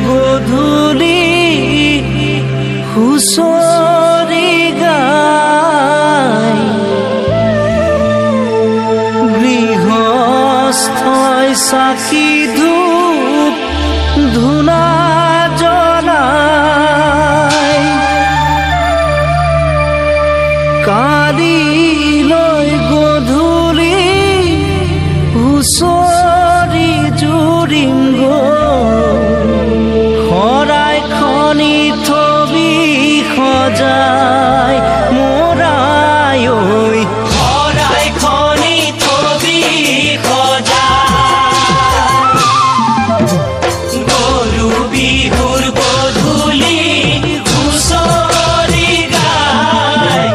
গধূলি হুঁচৰি গায় গৃহস্থই চাকি ধূপ ধূনা জ্বলায় কালিলৈ গধূলি হুঁচৰি জুৰিম শৰাই খনি থবি সজাই মোৰাই ঐ শৰাই খনি থবি সজাই গৰু বিহুৰ গধূলি হুঁচৰি গায়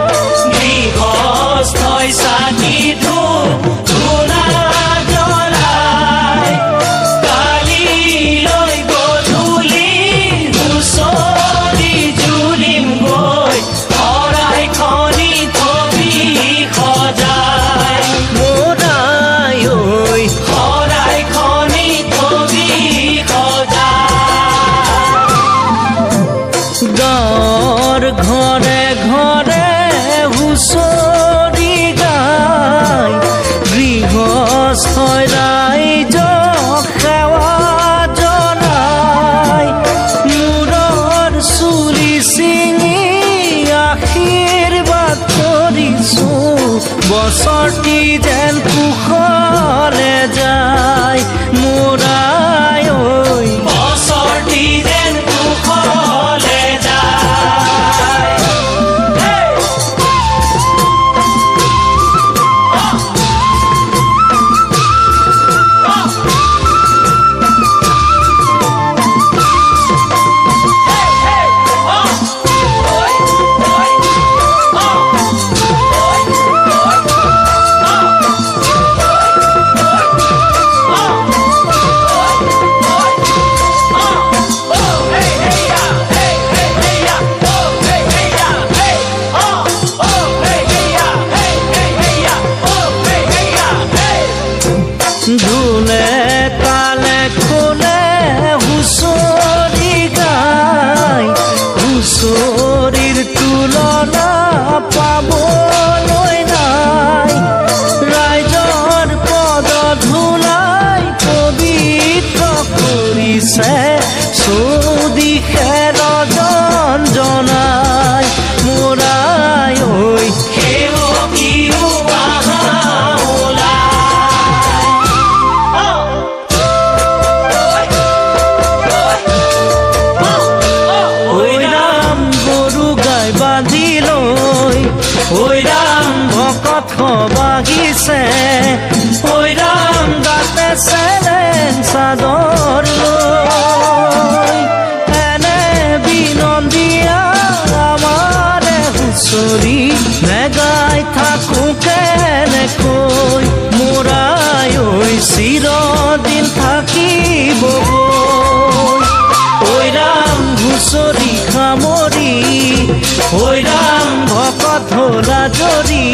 গৃহস্থই চাকি ধূপ ধূনা জ্বলায় কালিলৈ গধূলি হুঁচৰি জুৰিম গৈ শৰাই খনি থবি সজাই মোৰাই ঐ শৰাই খনি থবি সজাই গাঁৱৰ ঘৰে ঘৰে হুঁচৰি গায় গৃহস্থই ৰাইজক সেৱা জনায় মূৰৰ চুলি ছিঙি আশীৰ্বাদ কৰিছোঁ বছৰটি যেন কুশলে যায় মোৰাই ঐ বছৰটি যেন কুশলে যায় ধুনে তালে খোলে হুঁচৰি গায় হুঁচৰিৰ তুলনা পাবলৈ নাই ৰাইজৰ পদ ধূলাই পবিত্ৰ কৰিছে চৌদিশে ৰজন জনাই মোৰাই ঐ সেৱকীও আহা ঐ ৰাম ভকত বাগিছে ঐ ৰাম গাতে চেলেং চাদৰ লৈ এনে বিনন্দীয়া আমাৰে হুঁচৰি নেগাই থাকোঁ কেনেকৈ মোৰাই ঐ চিৰদিন থাকিব ঐ ৰাম হুঁচৰি সামৰি ঐ ৰাম ভকত होला জৰি